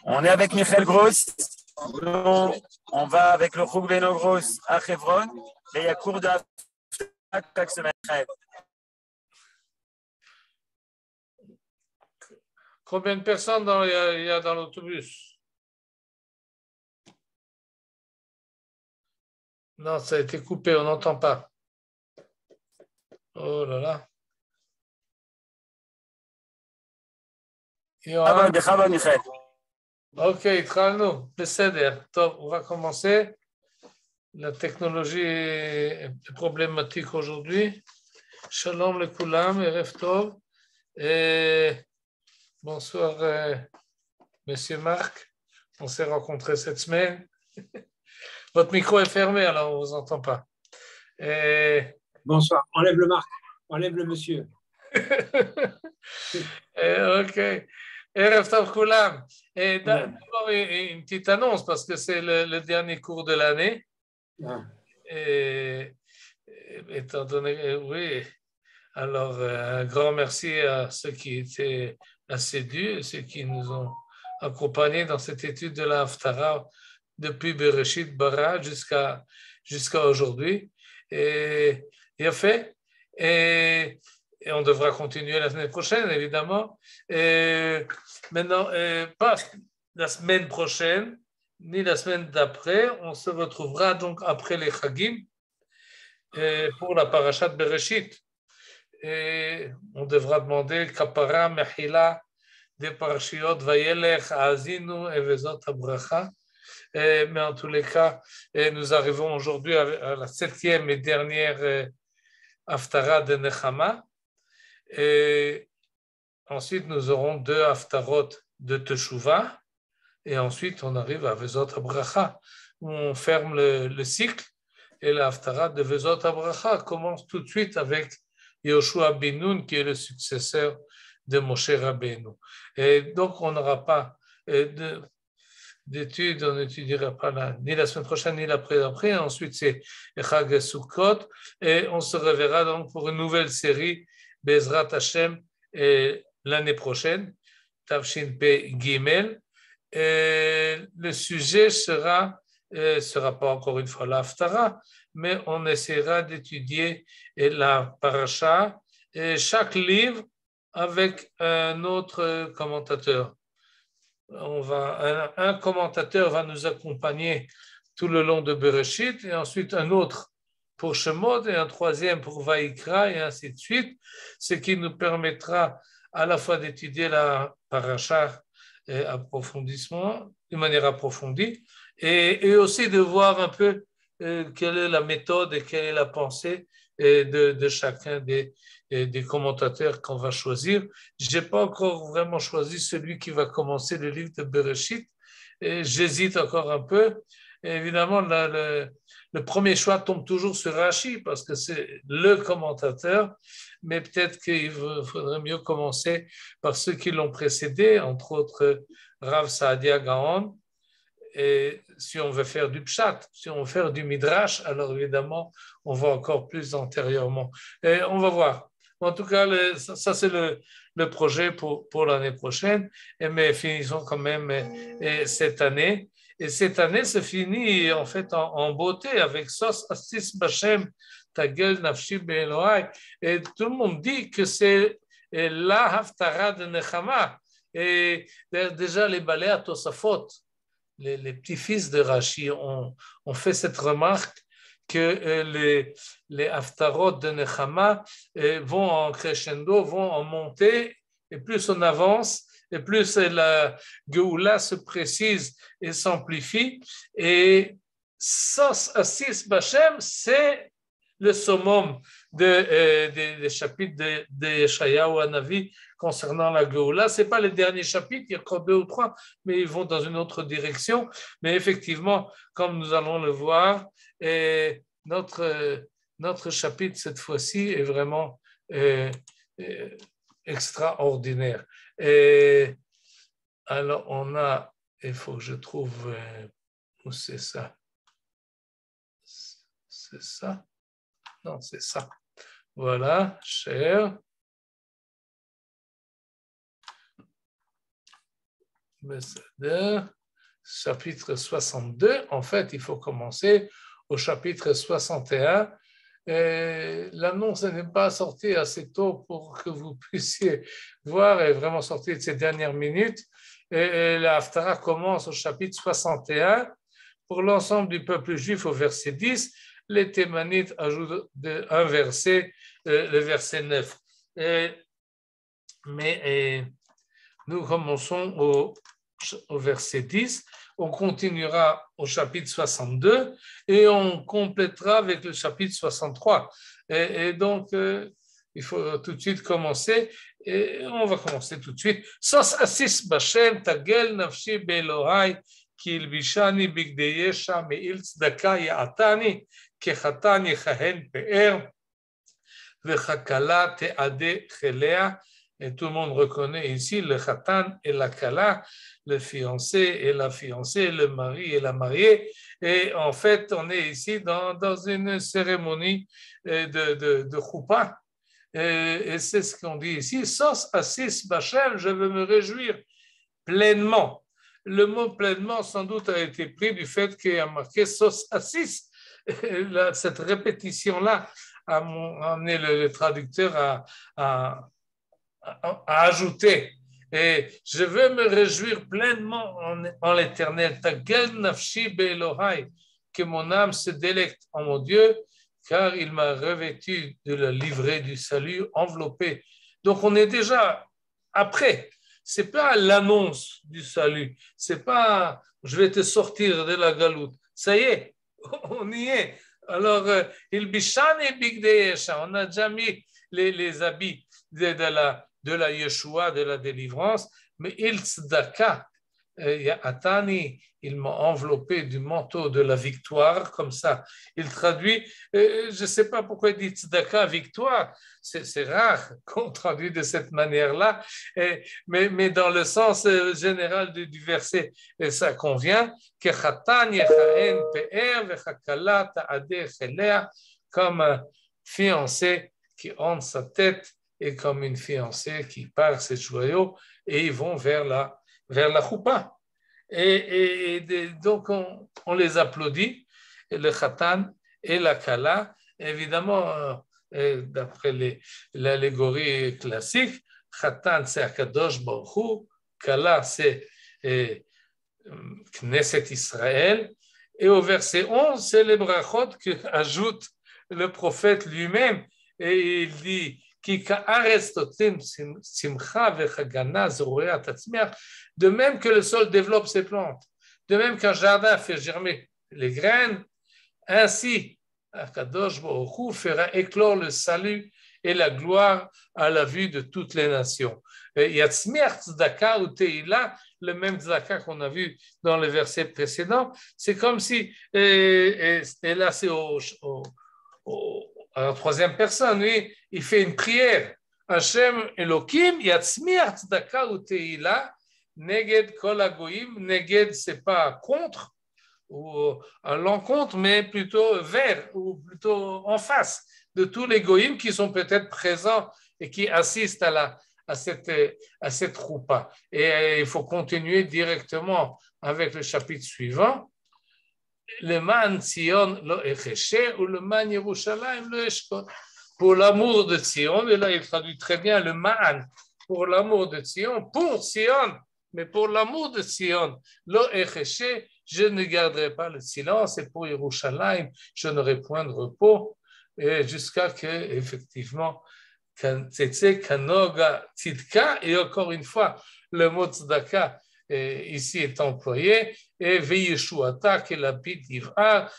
On est avec Michael Gross. On va avec le Chug Beno Gross à Hebron. Et il y a cours de chaque semaine. Combien de personnes il y a dans l'autobus? Non, ça a été coupé, on n'entend pas. Oh là là. Ok, התחלנו, בסדר. טוב, on va commencer. La technologie est problématique aujourd'hui. Shalom לכולם, ערב טוב. Bonsoir, Monsieur Marc. On s'est rencontrés cette semaine. Votre micro est fermé, alors on ne vous entend pas. Bonsoir. Enlève le Marc. Enlève le monsieur. Ok. Erev Tov Kulam. D'abord, une petite annonce parce que c'est le dernier cours de l'année. Ah. Étant donné, oui. Alors, un grand merci à ceux qui étaient assidus et ceux qui nous ont accompagnés dans cette étude de la Haftara depuis Bereshit Bara jusqu'à aujourd'hui. Et il a fait. Et on devra continuer la semaine prochaine, évidemment. Maintenant, pas la semaine prochaine, ni la semaine d'après. On se retrouvera donc après les Chagim pour la parashat Bereshit. Et on devra demander Kapara, Mechila, des parashiot, Vayelech, Azinu, Evezot, Abracha. Mais en tous les cas, nous arrivons aujourd'hui à la 7e et dernière Haftara de Nechama. Et ensuite, nous aurons 2 Haftarot de Teshuvah. Et ensuite, on arrive à Vezot Abracha, où on ferme le cycle. Et la Haftara de Vezot Abracha commence tout de suite avec Yoshua ben Nun, qui est le successeur de Moshe Rabbeinu. Et donc, on n'aura pas d'études, on n'étudiera pas ni la semaine prochaine, ni l'après-d'après. Ensuite, c'est Chag Sukkot. Et on se reverra donc pour une nouvelle série, Bezrat Hashem, l'année prochaine, Tavshin P. Gimel. Le sujet sera pas encore une fois la Haftara, mais on essaiera d'étudier la paracha, chaque livre avec un autre commentateur. Un commentateur va nous accompagner tout le long de Bereshit, et ensuite un autre pour Shemot, et un troisième pour Vaïkra, et ainsi de suite, ce qui nous permettra à la fois d'étudier la paracha de manière approfondie, et aussi de voir un peu quelle est la méthode et quelle est la pensée de chacun des commentateurs qu'on va choisir. Je n'ai pas encore vraiment choisi celui qui va commencer le livre de Bereshit. J'hésite encore un peu. Et évidemment, le premier choix tombe toujours sur Rashi parce que c'est le commentateur, mais peut-être qu'il faudrait mieux commencer par ceux qui l'ont précédé, entre autres Rav Saadia Gaon. Et si on veut faire du pshat, si on veut faire du midrash, alors évidemment, on va encore plus antérieurement. Et on va voir. En tout cas, ça c'est le projet pour l'année prochaine. Mais finissons quand même cette année. Et cette année se finit en fait en beauté avec Sos Astis Bashem, Tagel Nafshi Be'Elohai. Et tout le monde dit que c'est la Haftara de Nechama. Et déjà les balais à Tosafot, les petits-fils de Rashi ont fait cette remarque que les Haftarot de Nechama vont en crescendo, vont en montée, et plus on avance, et plus la Geoula se précise et s'amplifie. Et Sos Assis Bashem, c'est le summum des chapitres de Yeshayahu Hanavi concernant la Géoula. Ce n'est pas les derniers chapitres, il y a encore 2 ou 3, mais ils vont dans une autre direction. Mais effectivement, comme nous allons le voir, notre chapitre cette fois-ci est vraiment extraordinaire. Alors, il faut que je trouve où c'est ça. C'est ça. Non, c'est ça. Voilà, cher. chapitre 62. En fait, il faut commencer au chapitre 61. L'annonce n'est pas sortie assez tôt pour que vous puissiez voir, elle est vraiment sortie de ces dernières minutes. Et la Haftara commence au chapitre 61 pour l'ensemble du peuple juif au verset 10. Les Thémanites ajoutent un verset, le verset 9. Mais nous commençons au verset 10, on continuera au chapitre 62 et on complétera avec le chapitre 63. Et donc, il faut tout de suite commencer. Et on va commencer tout de suite. Sos asis bashem tagel nafshi beelohai ki ilbishani bigdei yesha me'il tzedaka ya'atani kechatan yechahen pe'er vechakala te'ade chelea. Et tout le monde reconnaît ici le khatan et la kala, le fiancé et la fiancée, le mari et la mariée. Et en fait, on est ici dans une cérémonie de choupa. Et c'est ce qu'on dit ici. Sos asis bachem, je veux me réjouir pleinement. Le mot pleinement, sans doute, a été pris du fait qu'il y a marqué sos asis. Cette répétition-là a amené le traducteur à ajouter. Et je veux me réjouir pleinement en l'Éternel. Tagel nafshi be'elohai, que mon âme se délecte en mon Dieu, car il m'a revêtu de la livrée du salut, enveloppé. Donc on est déjà après. C'est pas l'annonce du salut. C'est pas je vais te sortir de la galoute. Ça y est, on y est. Alors, il bishani bigdei yesha. On a déjà mis les habits de la Yeshua, de la délivrance, mais il tzedaka, Atani, il m'a enveloppé du manteau de la victoire, comme ça. Il traduit, je ne sais pas pourquoi il dit tzedaka, victoire, c'est rare qu'on traduit de cette manière-là, mais dans le sens général du verset, ça convient, comme un fiancé qui honte sa tête et comme une fiancée qui part ses joyaux et ils vont vers la choupa. Et donc on les applaudit, et le khatan et la kala, évidemment, d'après l'allégorie classique, khatan c'est Akadosh Baruch Hu, kala c'est Knesset Israël, et au verset 11, c'est les brachot qu'ajoute le prophète lui-même, et il dit de même que le sol développe ses plantes, de même qu'un jardin fait germer les graines, ainsi Akadosh Baruch Hu fera éclore le salut et la gloire à la vue de toutes les nations. Yatzmiach tzedaka ou teila, le même tzedaka qu'on a vu dans le verset précédent, c'est comme si, et là c'est à la troisième personne, oui, il fait une prière. Hashem Elohim, Yatzmiach tzedaka ou teila, neged kol hagoyim, neged c'est pas contre, ou à l'encontre, mais plutôt vers, ou plutôt en face de tous les goïms qui sont peut-être présents et qui assistent à cette roupa. Et il faut continuer directement avec le chapitre suivant. Le man Sion lo echeshe ou le man Yerushalayim lo eshkot. Pour l'amour de Sion, et là il traduit très bien le man, pour l'amour de Sion, pour Sion, mais pour l'amour de Sion, lo echeshe, je ne garderai pas le silence, et pour Yerushalayim, je n'aurai point de repos, et jusqu'à que, effectivement, Kanoga Tzidka, et encore une fois, le mot Tzedaka ici est employé, et Veyeshuata, que la pit ivra,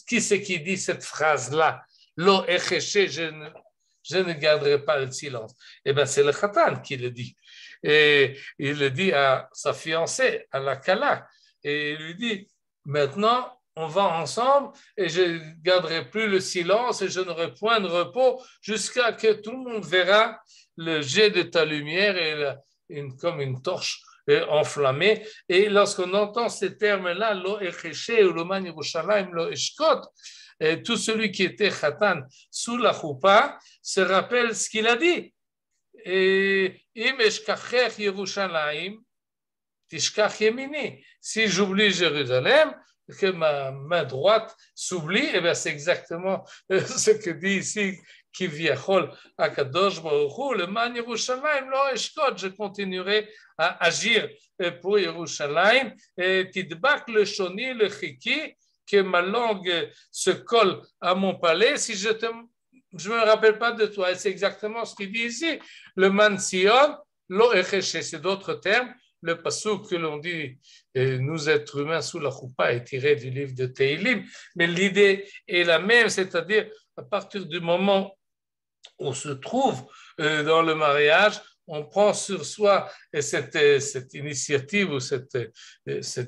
qui c'est qui dit cette phrase-là? Lo echeshe, je ne garderai pas le silence. Eh bien, c'est le Khatan qui le dit. Et il le dit à sa fiancée, à la Kala. Et il lui dit, maintenant, on va ensemble et je ne garderai plus le silence et je n'aurai point de repos jusqu'à que tout le monde verra le jet de ta lumière et comme une torche enflammée. Et lorsqu'on entend ces termes-là, lo echeshe ou lo man Yerushalayim lo eshkot, tout celui qui était khatan sous la choupa se rappelle ce qu'il a dit. Im eshkachech Yerushalayim, Tishkach Yemini. Si j'oublie Jérusalem, que ma main droite s'oublie, et bien c'est exactement ce que dit ici Kivyachol Akadosh Baruch Hu, le man Yerushalayim lo eshkot, je continuerai à agir pour Yerushalayim, et tidbak le shoni le chiki, que ma langue se colle à mon palais, si je me rappelle pas de toi, et c'est exactement ce qu'il dit ici, le man Sion lo echeshe, c'est d'autres termes. Le passouk que l'on dit, nous êtres humains sous la choupa, est tiré du livre de Teilim, mais l'idée est la même, c'est-à-dire à partir du moment où on se trouve dans le mariage, on prend sur soi cette initiative ou cette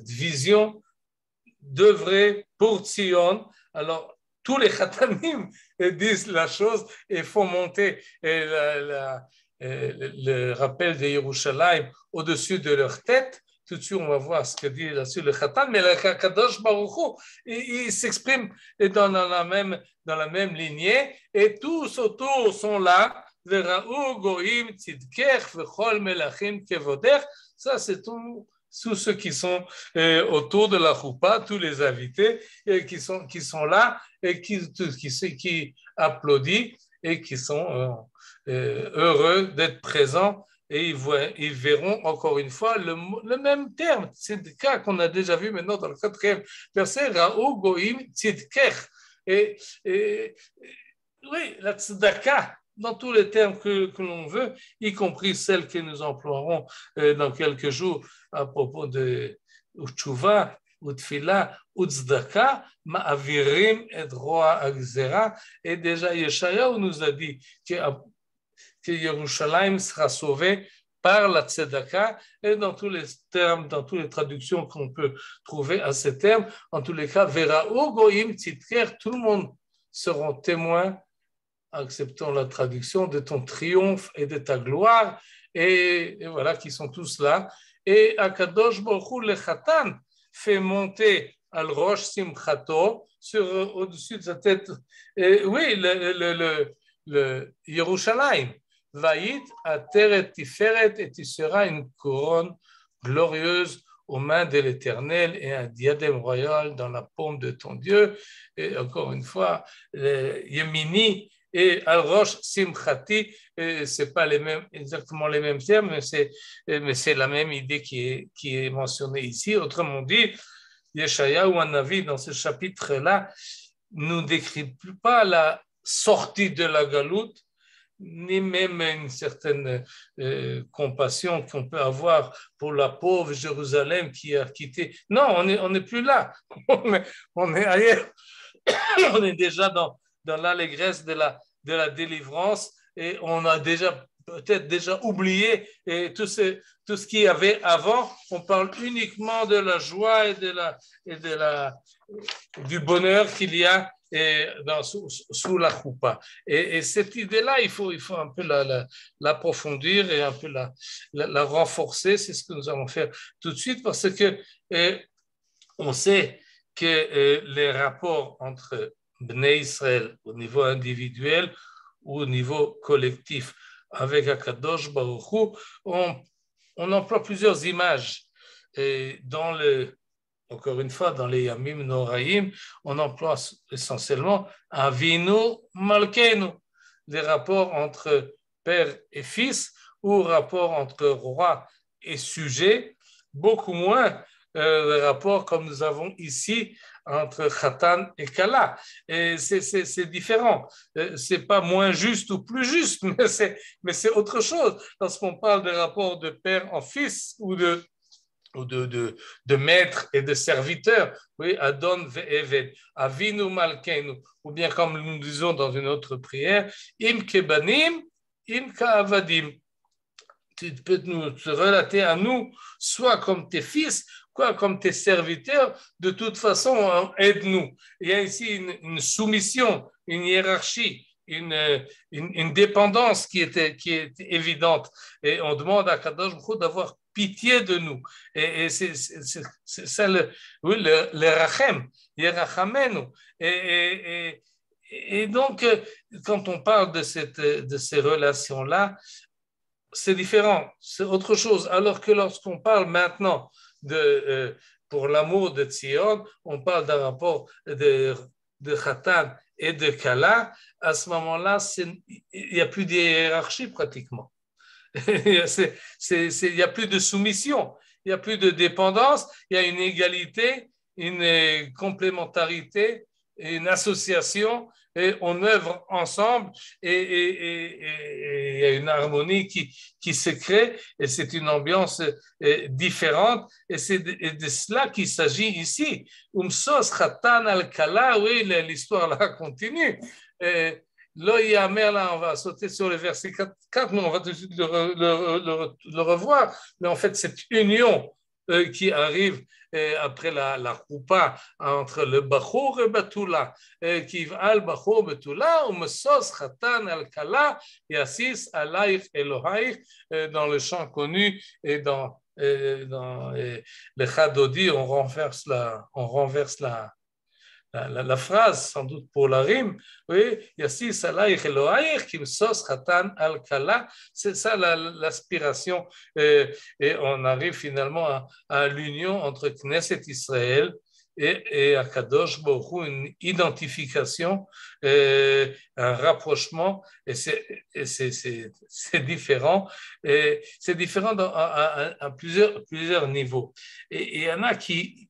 vision d'œuvrer pour Tzion. Alors, tous les khatanim disent la chose et font monter le rappel de Yerushalayim au-dessus de leur tête. Tout de suite, on va voir ce que dit là-dessus le Khatan, mais le Kadosh Baruch Hu, il s'exprime dans la même lignée, et tous autour sont là. Ça, c'est tous ceux qui sont autour de la choupa, tous les invités qui sont là et qui applaudissent et qui sont heureux d'être présents, et ils verront encore une fois le même terme, tzidka, qu'on a déjà vu maintenant dans le 4e verset, Ra'u goim tzidkech. Et oui, la tzedaka, dans tous les termes que l'on veut, y compris celles que nous emploierons dans quelques jours à propos de Tchouva, ou Tfila, ou Tzedaka, ma'avirim et roa agzera. Et déjà Yeshayahu nous a dit que Yerushalayim sera sauvé par la tzedaka, et dans tous les termes, dans toutes les traductions qu'on peut trouver à ces termes, en tous les cas, Vera'u goim tzidker, tout le monde seront témoins, acceptons la traduction, de ton triomphe et de ta gloire, et voilà, qui sont tous là. Et Akadosh Baruch Hu le Khatan fait monter al Rosh Simchato au-dessus de sa tête, oui, le Yerushalayim. Vaït ateret tiferet, et tu seras une couronne glorieuse aux mains de l'Éternel et un diadème royal dans la paume de ton Dieu. Et encore une fois, Yemini et Al-Rosh Simchati, c'est pas exactement les mêmes termes, mais c'est la même idée qui est mentionnée ici. Autrement dit, Yeshayahu Hanavi, dans ce chapitre-là, nous décrit pas la sortie de la galoute, ni même une certaine compassion qu'on peut avoir pour la pauvre Jérusalem qui a quitté. Non, on n'est plus là. On est ailleurs. On est déjà dans l'allégresse de la délivrance, et on a peut-être déjà oublié tout ce qu'il y avait avant. On parle uniquement de la joie et du bonheur qu'il y a sous la choupa. Et cette idée-là, il faut un peu l'approfondir et un peu la renforcer. C'est ce que nous allons faire tout de suite, parce que on sait que les rapports entre Bnei Israël au niveau individuel ou au niveau collectif avec Akadosh Baruch Hu, on emploie plusieurs images. Et encore une fois, dans les Yamim Noraïm, on emploie essentiellement Avinu Malkenu, des rapports entre père et fils, ou rapports entre roi et sujet, beaucoup moins les rapports comme nous avons ici entre Khatan et Kala. Et c'est différent. C'est pas moins juste ou plus juste, mais c'est autre chose. Lorsqu'on parle de rapports de père en fils ou de maître et de serviteur, oui, Adon ve'eved, Avinu Malkeinu, ou bien comme nous disons dans une autre prière, Im kebanim, im ka'avadim. Tu peux nous relater à nous, soit comme tes fils, quoi comme tes serviteurs, de toute façon, aide-nous. Il y a ici une soumission, une hiérarchie, une dépendance qui est évidente, et on demande à Kadosh Baruch Hu d'avoir pitié de nous, et c'est ça le rachem, yerachamenu, et donc quand on parle de ces relations-là, c'est différent, c'est autre chose. Alors que lorsqu'on parle maintenant pour l'amour de Tzion, on parle d'un rapport de Khatan et de Kala. À ce moment-là, il n'y a plus de hiérarchie pratiquement. Il n'y a plus de soumission, il n'y a plus de dépendance, il y a une égalité, une complémentarité, une association, et on œuvre ensemble et il y a une harmonie qui se crée et c'est une ambiance différente et c'est de cela qu'il s'agit ici. Umsos Khatan al-Kala, oui, l'histoire là continue. Là, on va sauter sur le verset 4, mais on va tout de suite le revoir. Mais en fait, cette union qui arrive après la roupa entre le Bachour et Batula, qui va al Bachour Batula, ou Mesos Khatan al Kala, Yassis Alaïch Elohaïch, dans le chant connu et dans le Chadodi, on renverse la phrase, sans doute pour la rime, oui, Yassis Alaïch Elohaïch, qui Mesos Khatan al Kala, c'est ça l'aspiration, et on arrive finalement à l'union entre Knesset Israël et Akadosh Baruch Hu, une identification, un rapprochement, et c'est différent, et c'est différent à plusieurs niveaux. Et il y en a qui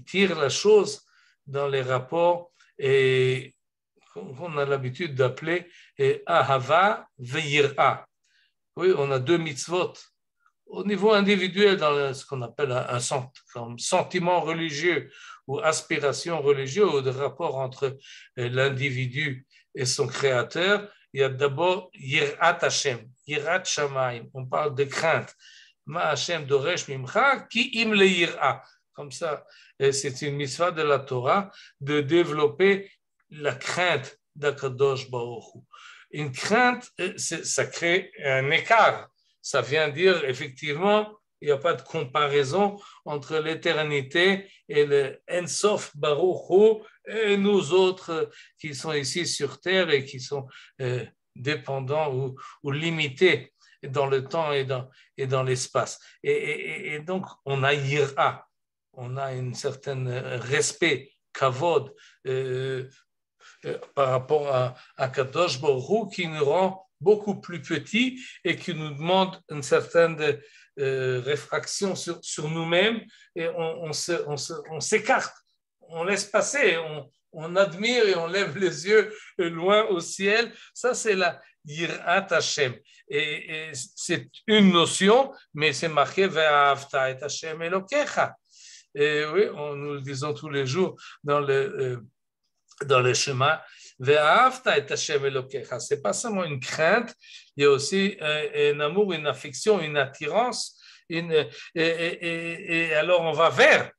tirent la chose dans les rapports et qu'on a l'habitude d'appeler Ahava ve'yira. Oui, on a deux mitzvot. Au niveau individuel, dans ce qu'on appelle un sentiment religieux ou aspiration religieuse ou de rapport entre l'individu et son créateur, il y a d'abord Yirat Hashem, Yirat Shamayim. On parle de crainte. Ma Hashem doresh mimcha ki im le yira. Comme ça, c'est une mitzvah de la Torah de développer la crainte d'Akadosh Baruch Hu. Une crainte, ça crée un écart. Ça vient dire, effectivement, il n'y a pas de comparaison entre l'éternité et le Ensof Baruch Hu et nous autres qui sont ici sur terre et qui sont dépendants ou limités dans le temps et dans l'espace. Et donc, on a Yira. On a un certain respect, kavod, par rapport à Kadosh Baruch Hu, qui nous rend beaucoup plus petits et qui nous demande une certaine réfraction sur nous-mêmes et on s'écarte, on laisse passer, on admire et on lève les yeux loin au ciel. Ça, c'est la Yirat Hashem. Et c'est une notion, mais c'est marqué Ve'ahavta et Hashem Elokecha. Et oui, nous le disons tous les jours dans le chemin. Ve'ahavta et Hashem Elokecha. C'est pas seulement une crainte, il y a aussi un amour, une affection, une attirance. Et alors on va vers.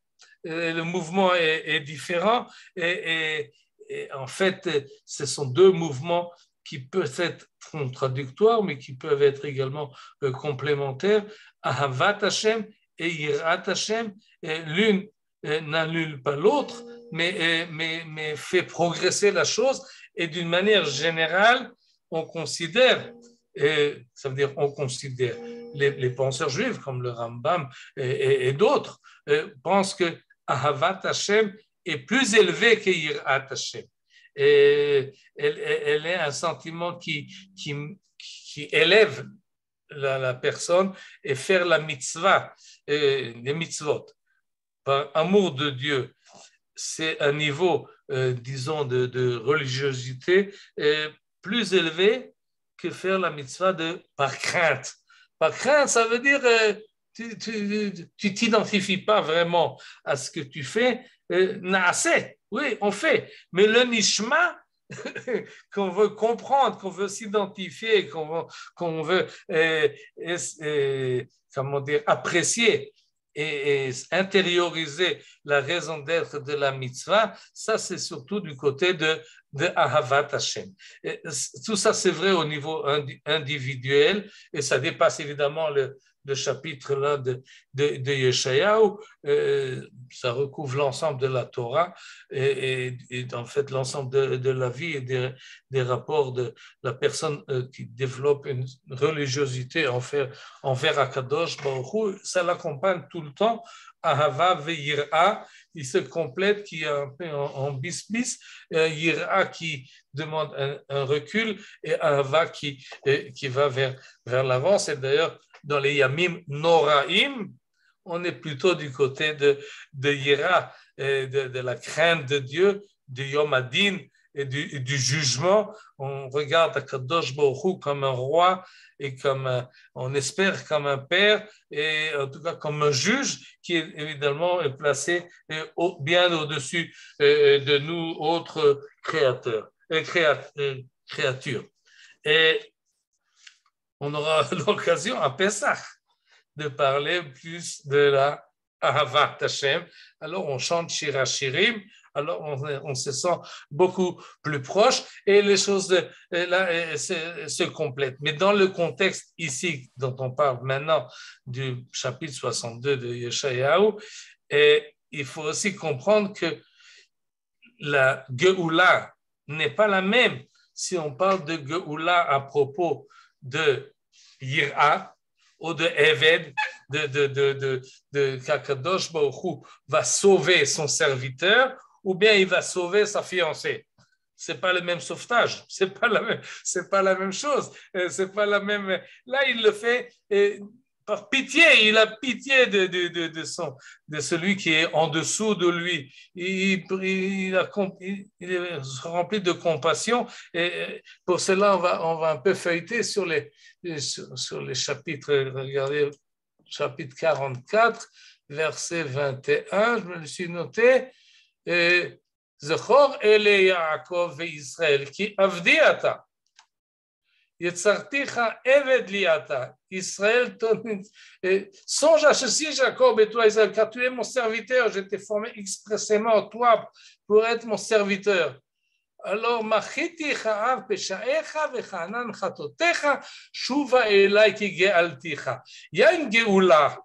Le mouvement est différent. Et en fait, ce sont deux mouvements qui peuvent être contradictoires, mais qui peuvent être également complémentaires. Ahavat Hashem et Yirat Hashem, l'une n'annule pas l'autre, mais fait progresser la chose. Et d'une manière générale, on considère, ça veut dire on considère, les penseurs juifs comme le Rambam et d'autres pensent que Ahavat Hashem est plus élevé que Yirat Hashem. Et elle est un sentiment qui élève la personne et faire la mitzvah, les mitzvot, par amour de Dieu. C'est un niveau, disons, de religiosité plus élevé que faire la mitzvah par crainte. Par crainte, ça veut dire tu t'identifies pas vraiment à ce que tu fais. Naaseh, oui, on fait. Mais le nishma, qu'on veut comprendre, qu'on veut s'identifier, qu'on veut comment dire, apprécier et intérioriser la raison d'être de la mitzvah, ça c'est surtout du côté de Ahavat Hashem. Et tout ça c'est vrai au niveau individuel et ça dépasse évidemment chapitre-là de Yeshayahu. Ça recouvre l'ensemble de la Torah et en fait l'ensemble de la vie et des rapports de la personne qui développe une religiosité envers Akadosh Baruch Hu. Ça l'accompagne tout le temps. Ahava ve'yira, il se complète, qui est un peu en bis-bis, yira qui demande un recul et ahava qui va vers l'avant. Et d'ailleurs, dans les yamim noraim, on est plutôt du côté de yira, de la crainte de Dieu, du yom hadin et du jugement. On regarde Akadosh Baruch Hu comme un roi et on espère comme un père et en tout cas comme un juge qui est évidemment placé bien au-dessus de nous autres créatures. Et on aura l'occasion à Pessah de parler plus de la Ahavat Hashem. Alors on chante Shir HaShirim, alors on se sent beaucoup plus proche et les choses là se complètent. Mais dans le contexte ici dont on parle maintenant du chapitre 62 de Yeshayahu, il faut aussi comprendre que la Geoula n'est pas la même si on parle de Geoula à propos de Yira ou de Eved, de Kakadosh Baruch Hu va sauver son serviteur ou bien il va sauver sa fiancée. C'est pas le même sauvetage, c'est pas la même chose, c'est pas la même. Là, il le fait par pitié, il a pitié de celui qui est en dessous de lui. Il est rempli de compassion et pour cela, on va un peu feuilleter sur les chapitres. Regardez, chapitre 44, verset 21, je me le suis noté. Zechor ele Yaakov ve'Israël ki avdi ata yetzarticha eved li ata. Israël, songe à ceci, Jacob et toi Israël, car tu es mon serviteur, je t'ai formé expressément toi pour être mon serviteur. Alors machiti cha'av peshaecha vechanan chatotecha shuva elai ki ge'alticha. Il y a une geoula,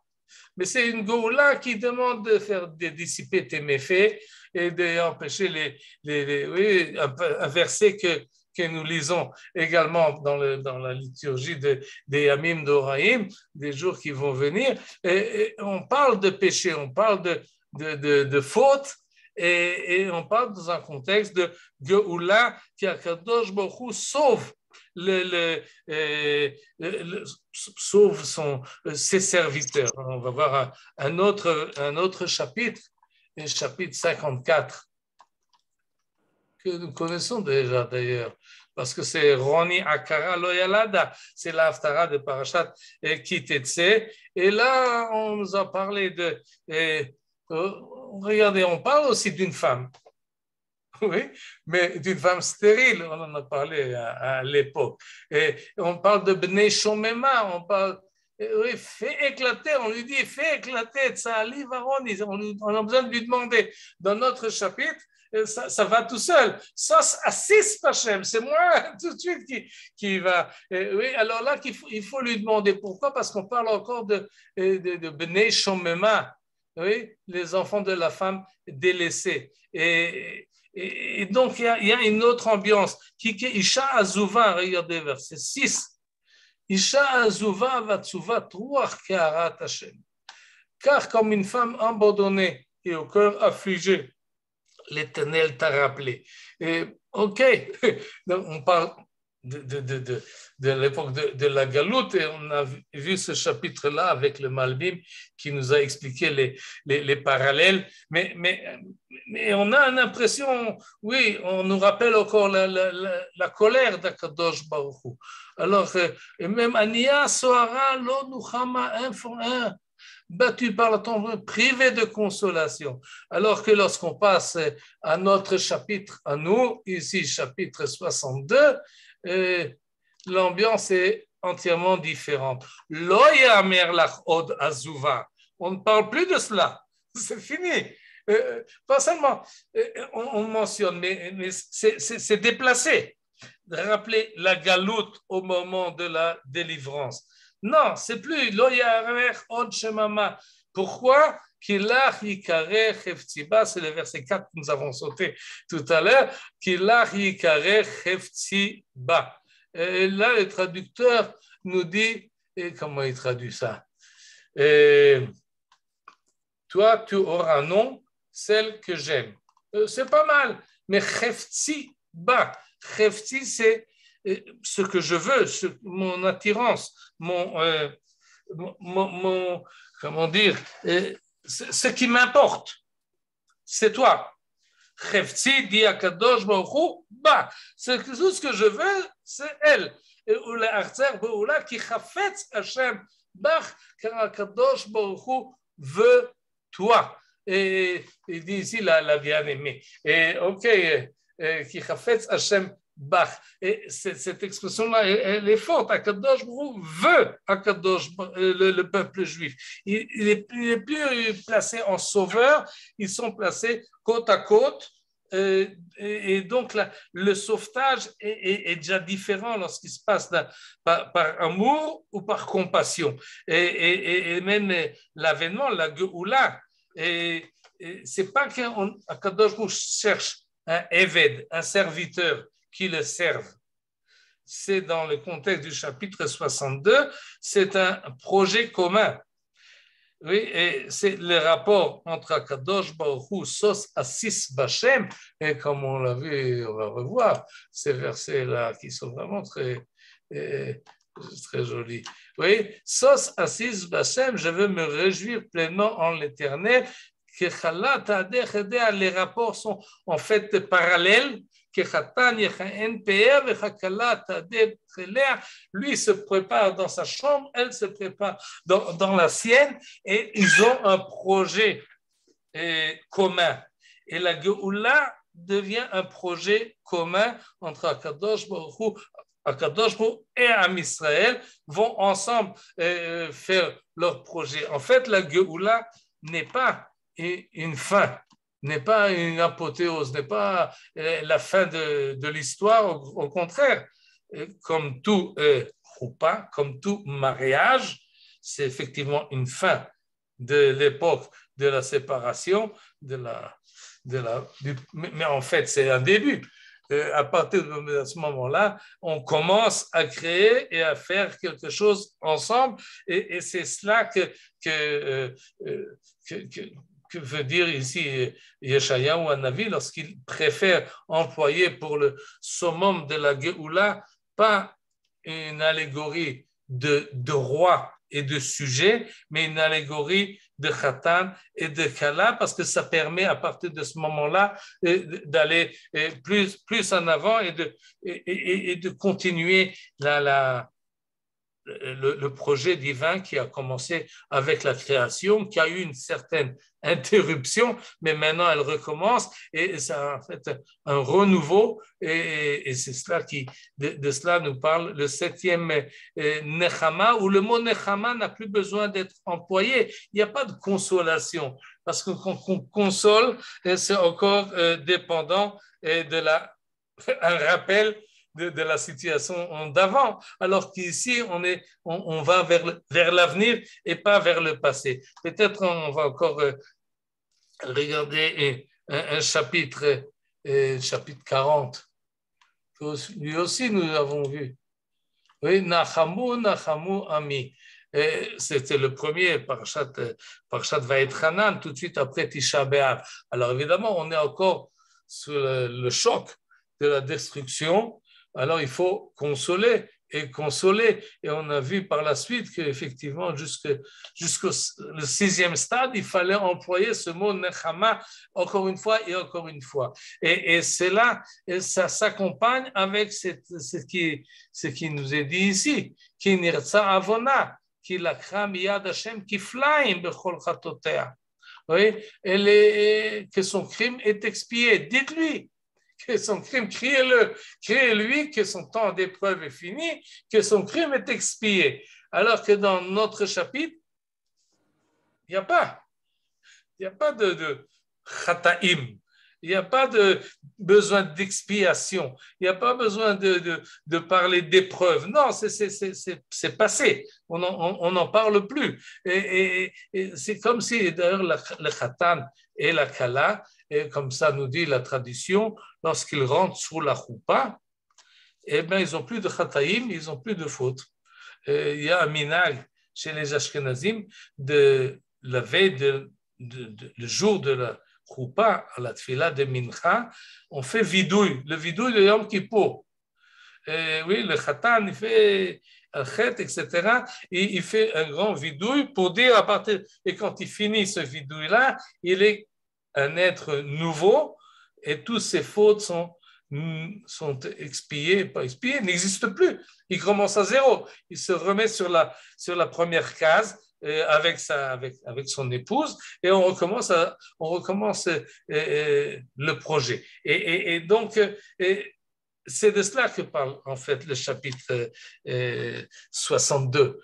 mais c'est une geoula qui demande de dissiper tes méfaits et d'empêcher un verset que nous lisons également dans la liturgie des Yamim d'Oraïm, des jours qui vont venir. Et on parle de péché, on parle de faute, et on parle dans un contexte de Geoula qui Akadosh Baruch Hu sauve sauve ses serviteurs. On va voir un autre chapitre, le chapitre 54, que nous connaissons déjà d'ailleurs, parce que c'est Roni Akara Loyalada, c'est l'Haftara de Parashat Kitetse. Et là, on nous a parlé regardez, on parle aussi d'une femme. Oui, mais d'une femme stérile, on en a parlé à l'époque. Et on parle de Bnei Shomema, on parle, oui, fais éclater, on lui dit, fais éclater, Tsahali Varoni, on a besoin de lui demander. Dans notre chapitre, ça va tout seul. Sos Assis Pachem, c'est moi tout de suite qui va. Oui, alors là, il faut lui demander pourquoi, parce qu'on parle encore de Bnei Shomema, oui, les enfants de la femme délaissée. Et donc, il y a une autre ambiance qui est Isha Azuva, regardez verset 6. Isha Azuva vatsuva truach keharat Hashem. Car comme une femme abandonnée et au cœur affligé, l'Éternel t'a rappelé. Ok, donc on parle de l'époque de la Galoute et on a vu ce chapitre-là avec le Malbim qui nous a expliqué les parallèles, mais on a une impression, oui, on nous rappelle encore la colère d'Akadosh Baruch Hu. Alors, même Ania Sohara Lo Nuchama un battu par la tombe, privé de consolation. Alors que lorsqu'on passe à notre chapitre, à nous, ici chapitre 62, l'ambiance est entièrement différente. Lo yamer lach od azuva. On ne parle plus de cela. C'est fini. Pas seulement on mentionne, mais c'est déplacé. De rappeler la galoute au moment de la délivrance. Non, c'est plus Lo yarech od shemama. Pourquoi? Kilach yikareh cheftiba, c'est le verset 4 que nous avons sauté tout à l'heure. Kilach yikareh cheftiba. Et là, le traducteur nous dit, et comment il traduit ça? Toi, tu auras un nom, celle que j'aime. C'est pas mal, mais cheftiba. Chefti, c'est ce que je veux, mon attirance, comment dire, ce qui m'importe, c'est toi. Chefti dit à Kadosh Baruch Hu, tout ce que je veux, c'est elle. Ou le Arzer Beoula qui chafetz Hashem Bach, car Kadosh Baruch Hu veut toi. Et il dit ici la bien-aimée. Et ok, qui chafetz Hashem Bach. Et cette expression-là, elle est forte. Akadosh Baruch Hu veut le peuple juif. Il est plus placé en sauveur, ils sont placés côte à côte. Et donc, le sauvetage est déjà différent lorsqu'il se passe par amour ou par compassion. Et même l'avènement, la Geoula, c'est pas qu'Akadosh Baruch Hu cherche un Eved, un serviteur qui le servent. C'est dans le contexte du chapitre 62, c'est un projet commun. Oui, et c'est le rapport entre Akadosh Baruch Hu, Sos Assis Bashem, et comme on l'a vu, on va revoir ces versets-là qui sont vraiment très jolis. Oui, Sos Assis Bashem, je veux me réjouir pleinement en l'Éternel. Les rapports sont en fait parallèles. Lui se prépare dans sa chambre, elle se prépare dans la sienne, et ils ont un projet commun. Et la Geoula devient un projet commun entre Akadosh Baruch Hu et Am Israël vont ensemble faire leur projet. En fait, la Geoula n'est pas une fin, n'est pas une apothéose, n'est pas la fin de l'histoire. Au contraire, comme tout choupa, comme tout mariage, c'est effectivement une fin de l'époque de la séparation, mais en fait, c'est un début. À partir de ce moment-là, on commence à créer et à faire quelque chose ensemble, et c'est cela que veut dire ici Yeshayahu Hanavi lorsqu'il préfère employer pour le summum de la Géoula pas une allégorie de roi et de sujet, mais une allégorie de Khatan et de Kala, parce que ça permet à partir de ce moment-là d'aller plus en avant et de continuer le projet divin qui a commencé avec la création, qui a eu une certaine interruption, mais maintenant elle recommence, et ça a en fait un renouveau, et c'est cela de cela nous parle le 7e Nechama, où le mot Nechama n'a plus besoin d'être employé. Il n'y a pas de consolation, parce que quand on console, c'est encore dépendant un rappel de la situation d'avant, alors qu'ici on va vers l'avenir et pas vers le passé. Peut-être on va encore regarder un chapitre 40. Lui aussi nous l'avons vu. Oui, Nachamu Ami. C'était le premier Parashat Vaetchanan, tout de suite après Tisha B'Av. Alors évidemment, on est encore sous le choc de la destruction. Alors, il faut consoler. Et on a vu par la suite qu'effectivement, jusqu'au 6e stade, il fallait employer ce mot Nechama encore une fois et encore une fois. Et c'est là, et ça s'accompagne avec ce qui nous est dit ici, qui nirtza avona, qui lakra miyad Hashem kiflaim bechol chatotea. Oui, que son crime est expié. Dites-lui que son crime, criez-lui que son temps d'épreuve est fini, que son crime est expié. Alors que dans notre chapitre, il n'y a pas de chataim. Il n'y a pas de besoin d'expiation. Il n'y a pas besoin de parler d'épreuve. Non, c'est passé. On n'en parle plus. Et c'est comme si, d'ailleurs, le khatan et la kala, et comme ça nous dit la tradition, lorsqu'ils rentrent sous la choupa, eh bien, ils n'ont plus de khataïm, ils n'ont plus de fautes. Il y a un minag chez les Ashkenazim de la veille le jour de la choupa, à la tfila de Mincha, on fait vidouille, le vidouille de Yom Kippour. Oui, le khatan, il fait un chet, etc. Et il fait un grand vidouille pour dire à partir, et quand il finit ce vidouille-là, il est un être nouveau et toutes ses fautes sont expiées, pas expiées, n'existent plus. Il commence à zéro. Il se remet sur la première case avec son épouse et on recommence le projet. Et donc, c'est de cela que parle en fait le chapitre 62.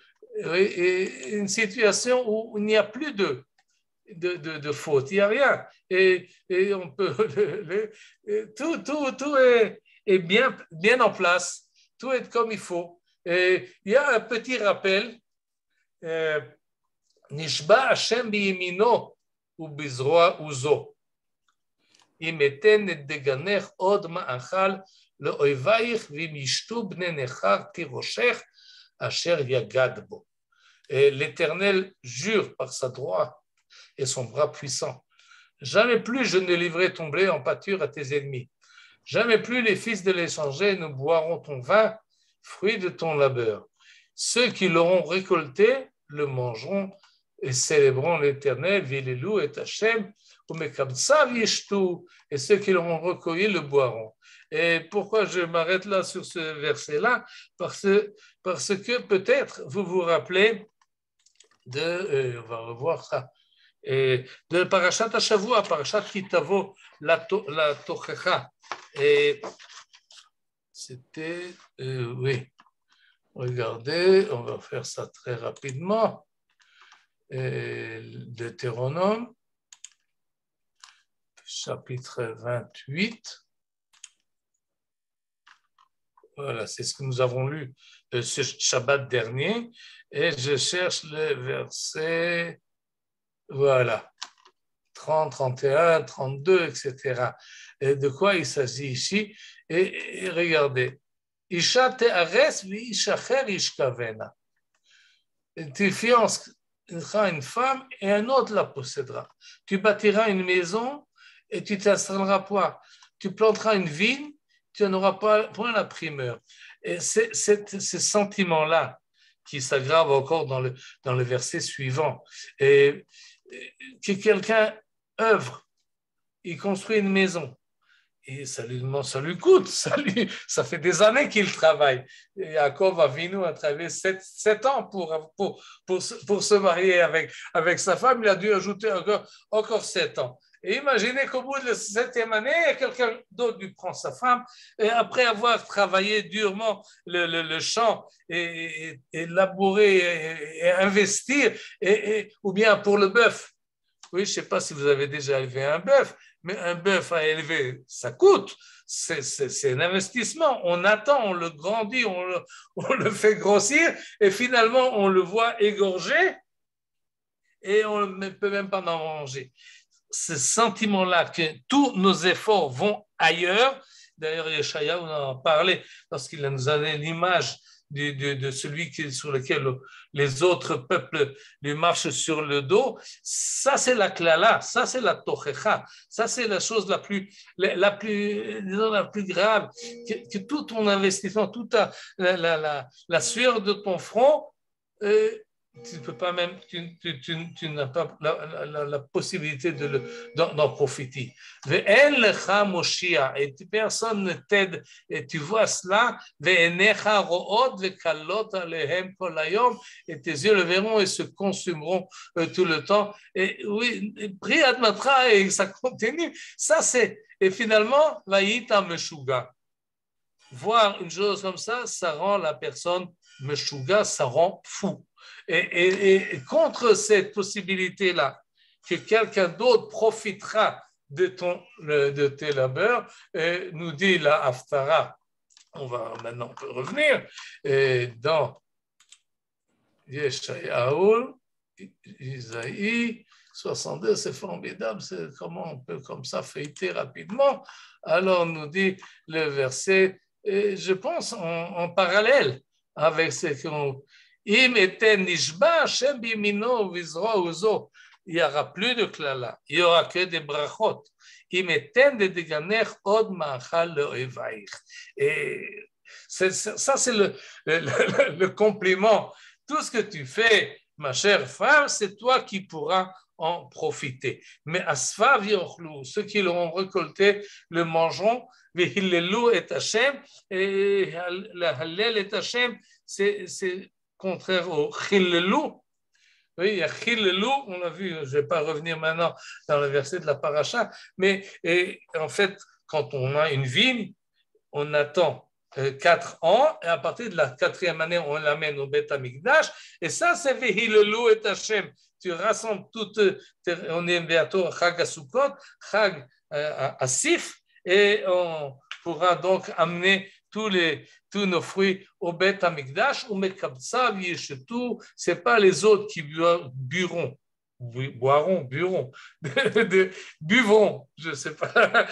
Et une situation où il n'y a plus de faute, il n'y a rien. Et on peut, tout est bien en place, tout est comme il faut. Et il y a un petit rappel, Nishba Hashem biyemino ubizroa uzo. אם אתן את דגנך עוד מאכל לאויבייך ואם ישתו בני נכר תירושך אשר יגד בו. L'Éternel jure par sa droite et son bras puissant. Jamais plus je ne livrerai ton blé en pâture à tes ennemis. Jamais plus les fils de l'étranger ne boiront ton vin, fruit de ton labeur. Ceux qui l'auront récolté le mangeront et célébreront l'Éternel, Vilelou et Hachem, et ceux qui l'auront recueilli le boiront. Et pourquoi je m'arrête là sur ce verset-là? Parce que peut-être vous vous rappelez on va revoir ça, de Parashat Hashavua, Parashat Kitavo, la Tochecha. Et c'était, oui, regardez, on va faire ça très rapidement. Deutéronome, chapitre 28. Voilà, c'est ce que nous avons lu ce Shabbat dernier. Et je cherche le verset, voilà, 30, 31, 32, etc. Et de quoi il s'agit ici? Et regardez. Isha te'ares v'ishacher ishkavena. Tu fianceras une femme et un autre la possédera. Tu bâtiras une maison et tu t'installeras pas. Tu planteras une vigne, tu n'auras pas point la primeur. Et c'est ce sentiment-là qui s'aggrave encore dans le verset suivant. Et que quelqu'un œuvre, il construit une maison. Et ça lui coûte, ça fait des années qu'il travaille. Et Yaakov Avinu a travaillé 7 ans pour se marier avec sa femme. Il a dû ajouter encore 7 ans. Et imaginez qu'au bout de la 7e année, quelqu'un d'autre lui prend sa femme. Et après avoir travaillé durement le champ et labourer et investir, ou bien pour le bœuf. Oui, je ne sais pas si vous avez déjà élevé un bœuf, mais un bœuf à élever, ça coûte. C'est un investissement. On attend, on le grandit, on le fait grossir et finalement, on le voit égorger et on ne peut même pas en manger. Ce sentiment-là que tous nos efforts vont ailleurs, d'ailleurs, Yeshaya en a parlé lorsqu'il nous a donné l'image de celui sur lequel les autres peuples lui marchent sur le dos. Ça, c'est la klala, ça, c'est la tochecha, ça, c'est la chose la plus grave, que tout ton investissement, toute la sueur de ton front, tu ne peux pas même, tu n'as pas la possibilité d'en profiter. Et personne ne t'aide, et tu vois cela, et tes yeux le verront et se consumeront tout le temps. Et oui, prie Admatra et ça continue. Ça, c'est, et finalement, Vaïta Meshuga. Voir une chose comme ça rend la personne Meshuga, ça rend fou. Et contre cette possibilité-là, que quelqu'un d'autre profitera de tes labeurs. Et nous dit la Haftara, on va maintenant revenir, et dans Yeshayahu, Isaïe 62, c'est formidable, c'est comment on peut comme ça feuilleter rapidement. Alors nous dit le verset, et je pense en parallèle avec ce qu'on Im eten nishba Hashem bimino vizro uzo. Il n'y aura plus de klala, il n'y aura que des brachot. Im eten de deganer od ma'achal le'ovaich. Et ça, c'est le compliment. Tout ce que tu fais, ma chère femme, c'est toi qui pourras en profiter. Mais asfav yochlu, ceux qui l'auront récolté le mangeront. Vehillelu et Hashem, et la hallel et Hashem, c'est contraire au chillelu. Oui, il y a chillelu, on l'a vu, je ne vais pas revenir maintenant dans le verset de la paracha, mais en fait, quand on a une vigne, on attend 4 ans, et à partir de la 4e année, on l'amène au Beth Amikdash, et ça, c'est Vehillelu et Hashem. Tu rassembles toutes, on est bientôt Chag Asukot, Chag Asif, et on pourra donc amener tous nos fruits au Beth Amikdash, ou Mekabtsav Yeshetu, ce n'est pas les autres qui buvront, je ne sais pas,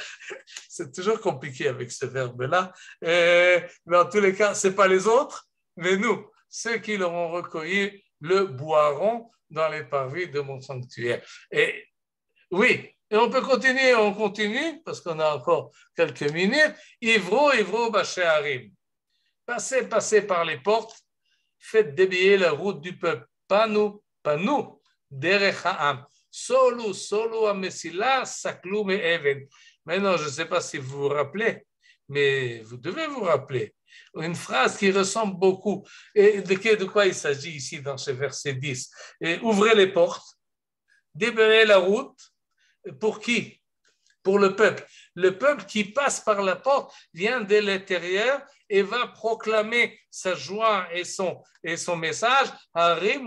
c'est toujours compliqué avec ce verbe-là, mais en tous les cas, ce n'est pas les autres, mais nous, ceux qui l'auront recueilli, le boiront dans les parvis de mon sanctuaire. Et oui, et on peut continuer, on continue, parce qu'on a encore quelques minutes. Ivro, Bachéarim. Passez par les portes, faites débiller la route du peuple. Pas nous, Derech Ha'am. Solo Amesila, Saklou et Even. Maintenant, je ne sais pas si vous vous rappelez, mais vous devez vous rappeler. Une phrase qui ressemble beaucoup. Et de quoi il s'agit ici dans ce verset 10? Et ouvrez les portes, débayez la route. Pour qui? Pour le peuple. Le peuple qui passe par la porte vient de l'intérieur et va proclamer sa joie et son message. Levez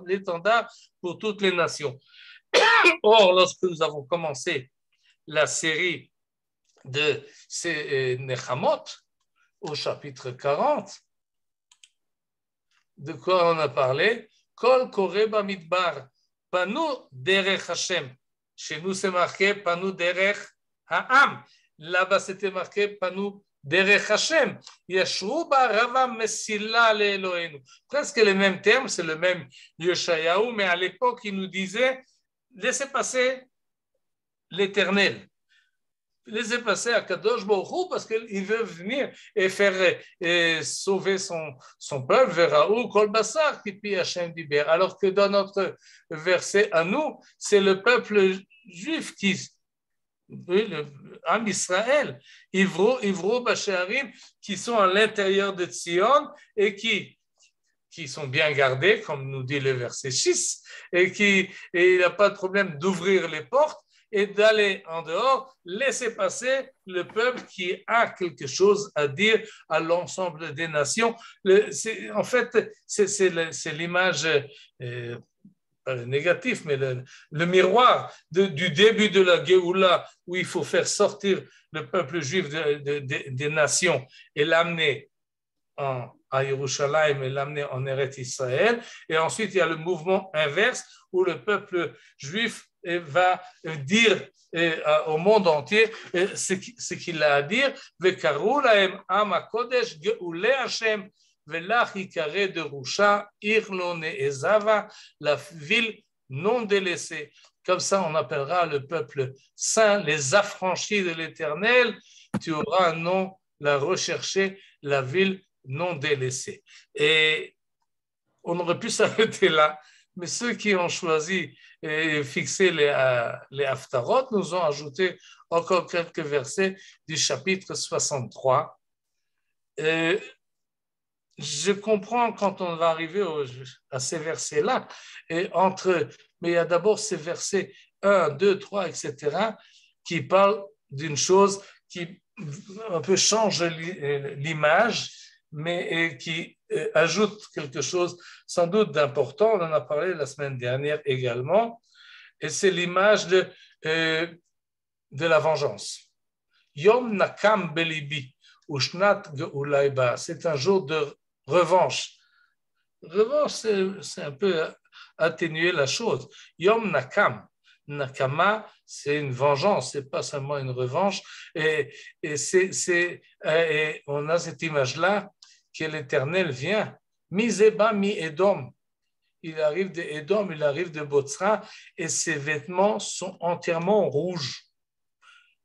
l'étendard pour toutes les nations. Or, lorsque nous avons commencé la série de ces Nechamot, au chapitre 40, de quoi on a parlé? Kol Koreba Midbar. Panu derech Hashem. Chez nous, c'est marqué Panu derech Ha'am. Là-bas, c'était marqué Panu derech Hashem. Yeshru ba'arava mesila le'Eloheinu. Presque les mêmes termes, c'est le même Yeshayahu, mais à l'époque, il nous disait laissez passer l'Éternel. Laissez passer à Kadosh Baruch Hu parce qu'il veut venir et faire sauver son peuple vers où Kol Basar Kipi Hashem Diber. Alors que dans notre verset à nous, c'est le peuple juif le Am Israël, Ivro Bachéarim, qui sont à l'intérieur de Tzion et qui sont bien gardés, comme nous dit le verset 6, et il n'y a pas de problème d'ouvrir les portes et d'aller en dehors, laisser passer le peuple qui a quelque chose à dire à l'ensemble des nations. En fait, c'est l'image, pas négative, mais le miroir du début de la Géoula, où il faut faire sortir le peuple juif des nations et l'amener à Yerushalayim et l'amener en Eretz Israël. Et ensuite, il y a le mouvement inverse où le peuple juif va dire au monde entier ce qu'il a à dire. Vekaru lahem am hakodesh geulei Hashem velach yikare de Rusha irlo ne'ezava, la ville non délaissée. Comme ça, on appellera le peuple saint, les affranchis de l'Éternel. Tu auras un nom, la recherchée, la ville non délaissée. Et on aurait pu s'arrêter là, mais ceux qui ont choisi et fixé les haftarot nous ont ajouté encore quelques versets du chapitre 63. Je comprends quand on va arriver à ces versets-là, mais il y a d'abord ces versets 1, 2, 3, etc., qui parlent d'une chose qui un peu change l'image, mais qui ajoute quelque chose sans doute d'important. On en a parlé la semaine dernière également. et c'est l'image de la vengeance. Yom Nakam Belibi, Ushnat Geulai Ba, c'est un jour de revanche. Revanche, c'est un peu atténuer la chose. Yom Nakam, Nakama, c'est une vengeance, c'est pas seulement une revanche. Et on a cette image-là que l'Éternel vient. Mi Zeba, mi Edom. Il arrive de Edom, il arrive de Botsra, et ses vêtements sont entièrement rouges.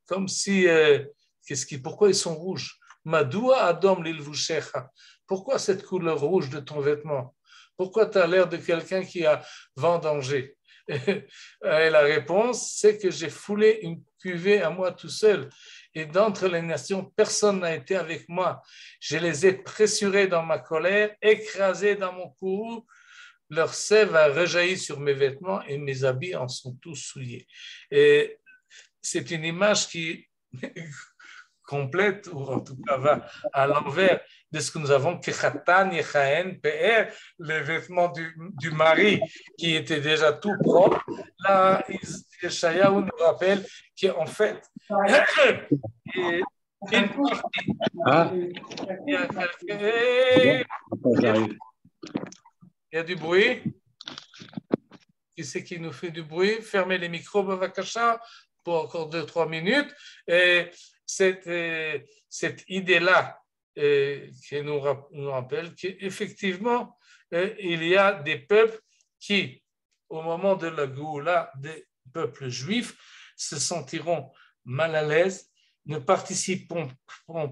Comme si, pourquoi ils sont rouges? Madoua Adom Lilvushecha. Pourquoi cette couleur rouge de ton vêtement? Pourquoi tu as l'air de quelqu'un qui a vendangé? Et la réponse, c'est que j'ai foulé une cuvée à moi tout seul. Et d'entre les nations, personne n'a été avec moi. Je les ai pressurés dans ma colère, écrasés dans mon courroux. Leur sève a rejailli sur mes vêtements et mes habits en sont tous souillés. Et c'est une image qui complète, ou en tout cas va à l'envers de ce que nous avons, Kechatan Yechaen PR, les vêtements du mari qui était déjà tout propre. Là, Yeshayahu nous rappelle qu'en fait, il y a du bruit. Qui c'est qui nous fait du bruit? Fermez les micros, Bavakasha, pour encore 2-3 minutes. Et cette idée-là qui nous rappelle qu'effectivement, il y a des peuples qui, au moment de la Géoula, des peuples juifs, se sentiront mal à l'aise, ne participeront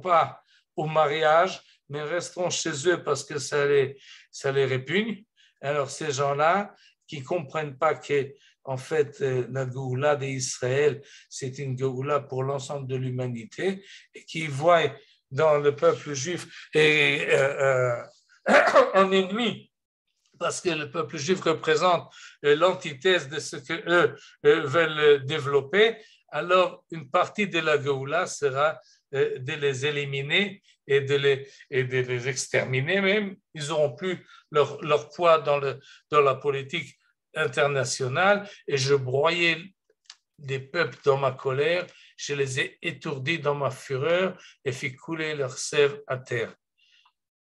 pas au mariage, mais resteront chez eux parce que ça les répugne. Alors ces gens-là, qui ne comprennent pas que, en fait, la Géoula d'Israël, c'est une Géoula pour l'ensemble de l'humanité, et qui voient dans le peuple juif un ennemi, parce que le peuple juif représente l'antithèse de ce qu'eux veulent développer, alors une partie de la Géoula sera de les éliminer et de les exterminer même. Ils n'auront plus leur poids dans la politique internationale, et je broyais des peuples dans ma colère, je les ai étourdis dans ma fureur et fait couler leur sève à terre.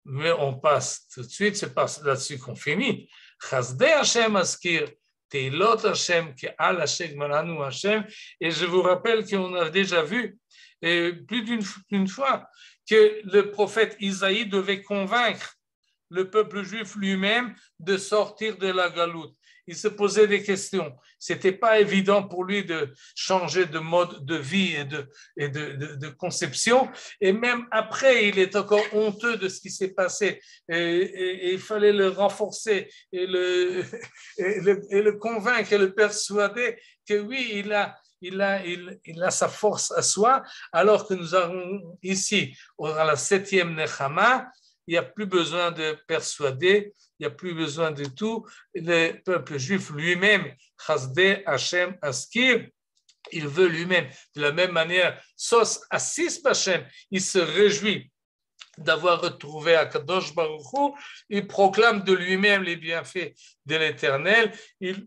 Mais on passe tout de suite, c'est pas là-dessus qu'on finit. Chasdei Hashem askir, Teilot Hashem, Ke'al Hashem Malanu Hashem, et je vous rappelle qu'on a déjà vu plus d'une fois que le prophète Isaïe devait convaincre le peuple juif lui-même de sortir de la galoute. Il se posait des questions. Ce n'était pas évident pour lui de changer de mode de vie et de conception. Et même après, il est encore honteux de ce qui s'est passé. Et il fallait le renforcer et le convaincre et le persuader que oui, il a sa force à soi, alors que nous avons ici, dans la 7e Nechama, il n'y a plus besoin de persuader, il n'y a plus besoin de tout. Le peuple juif lui-même, Chasdei Hashem Askir, il veut lui-même, de la même manière, Sos Assis Hashem, il se réjouit d'avoir retrouvé Akadosh Baruch Hu, il proclame de lui-même les bienfaits de l'Éternel, il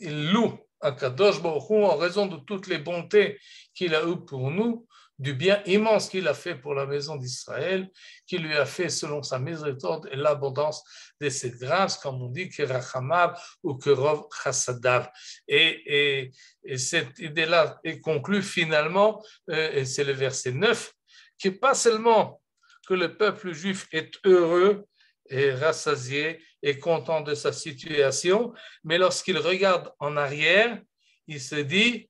loue Akadosh Baruch Hu en raison de toutes les bontés qu'il a eues pour nous, du bien immense qu'il a fait pour la maison d'Israël, qu'il lui a fait selon sa miséricorde et l'abondance de ses grâces, comme on dit, que Rachamav ou que Rov Chassadav. Et cette idée-là est conclue finalement, et c'est le verset 9, que pas seulement que le peuple juif est heureux et rassasié et content de sa situation, mais lorsqu'il regarde en arrière, il se dit,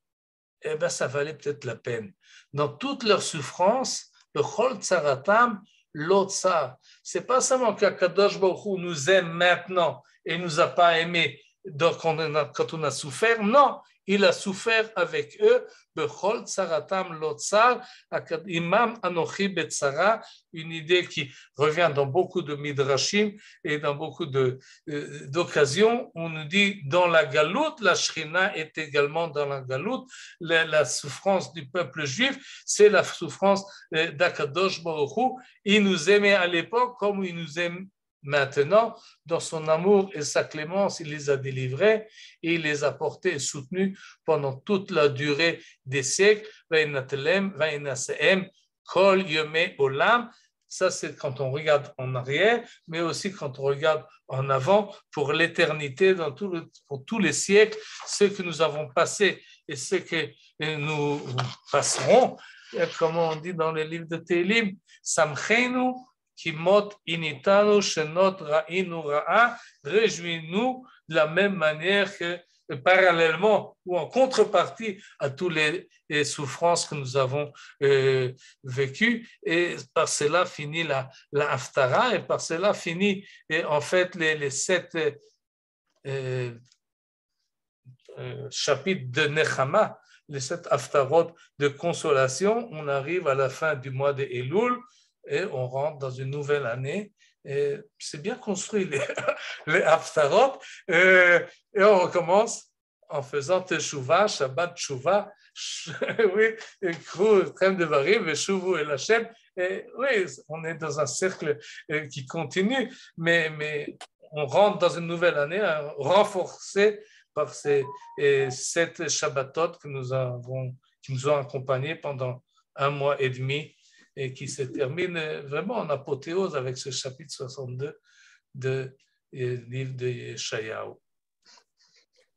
eh bien, ça valait peut-être la peine. Dans toute leur souffrance, le Chol Tsaratam, l'Otsar, c'est pas seulement qu'Akadosh Baruch Hu nous aime maintenant et nous a pas aimé quand on a souffert, non, il a souffert avec eux, Bechol Tsaratam l'Otsar, Imam Anochi Betsara, une idée qui revient dans beaucoup de midrashim et dans beaucoup d'occasions. On nous dit dans la galoute, la Shrina est également dans la galoute. La souffrance du peuple juif, c'est la souffrance d'Akadosh Baruch Hu. Il nous aimait à l'époque comme il nous aime Maintenant, dans son amour et sa clémence, il les a délivrés et il les a portés et soutenus pendant toute la durée des siècles. Kol Yomei Olam. Ça, c'est quand on regarde en arrière, mais aussi quand on regarde en avant pour l'éternité, pour tous les siècles, ce que nous avons passé et ce que nous passerons. Comme on dit dans les livres de Télim, Samchenu Kimot Initanu Shenot Ra'inu Ra'a, réjouis-nous de la même manière que parallèlement ou en contrepartie à toutes les souffrances que nous avons vécues, et par cela finit la Haftara, et par cela finit en fait les 7 chapitres de Nechama, les 7 Haftarot de consolation. On arrive à la fin du mois de Elul et on rentre dans une nouvelle année. Et c'est bien construit les Haftarot, et on recommence en faisant Teshuvah, Shabbat Teshuvah, oui, Trem de Varim, et Shuvu et Lachem. Et oui, on est dans un cercle qui continue, mais on rentre dans une nouvelle année renforcée par ces 7 Shabbatot qui nous ont accompagnés pendant 1 mois et demi, et qui se termine vraiment en apothéose avec ce chapitre 62 du livre de Yeshayahu.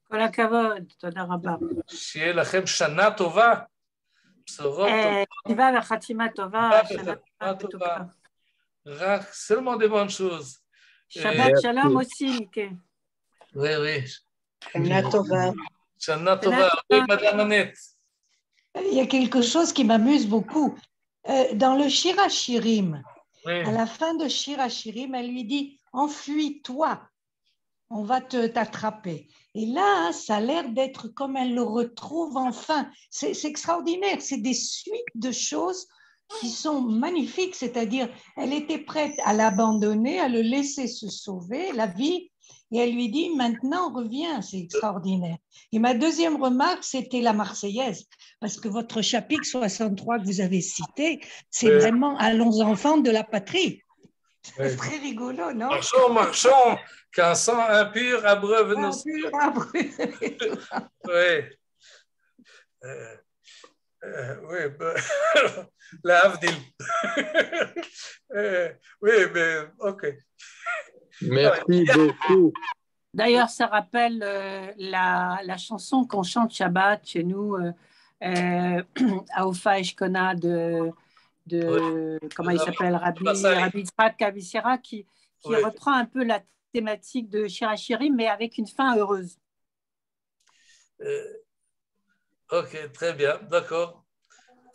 כל הכבוד, תודה רבה. שיהיה לכם שנה טובה, בשורות טובה וחתימה טובה, שנה טובה. רק seulement des bonnes choses. Shabbat Shalom aussi, Mickey. Oui, oui. Shana Tova. Shana Tova. Oui, Madame Annette. Il y a quelque chose qui m'amuse beaucoup. Dans le Shir HaShirim, à la fin de Shir HaShirim, elle lui dit « Enfuis-toi, on va t'attraper ». Et là, ça a l'air d'être comme elle le retrouve enfin. C'est extraordinaire, c'est des suites de choses qui sont magnifiques, c'est-à-dire elle était prête à l'abandonner, à le laisser se sauver, la vie, et elle lui dit maintenant reviens, c'est extraordinaire. Et ma deuxième remarque, c'était la Marseillaise, parce que votre chapitre 63 que vous avez cité, c'est vraiment allons enfants de la patrie. C'est très rigolo, non? Marchons, marchons, qu'un sang impur abreuve nos cieux. Oui. Oui, la Havdil. Oui, mais ok. Merci beaucoup. D'ailleurs, ça rappelle la chanson qu'on chante Shabbat chez nous, à Ofa Eshkona comment il s'appelle, Rabbi Yitzhak Kavissera, qui reprend un peu la thématique de Shir HaShirim, mais avec une fin heureuse. Ok, très bien, d'accord.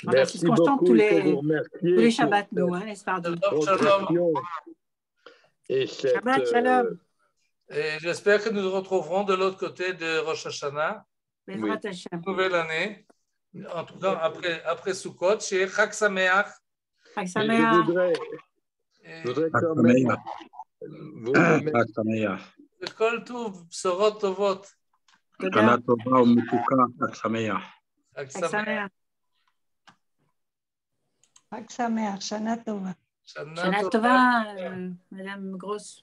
Merci c'est ce qu'on chante tous les Shabbats, nous, les Sfardim. Shabbat Shalom. Et j'espère que nous nous retrouverons de l'autre côté de Rosh Hashanah. Nouvelle année. En tout cas, après Sukkot, chez Chag Sameach. Chag Sameach. Je voudrais quand même vous remercier. Kol Tov, Bsorot Tovot. Shana Tova Umutuka, Chag Sameach. Chag Sameach. Chag Sameach, Shana Tova. Shana Tova, Madame Gross.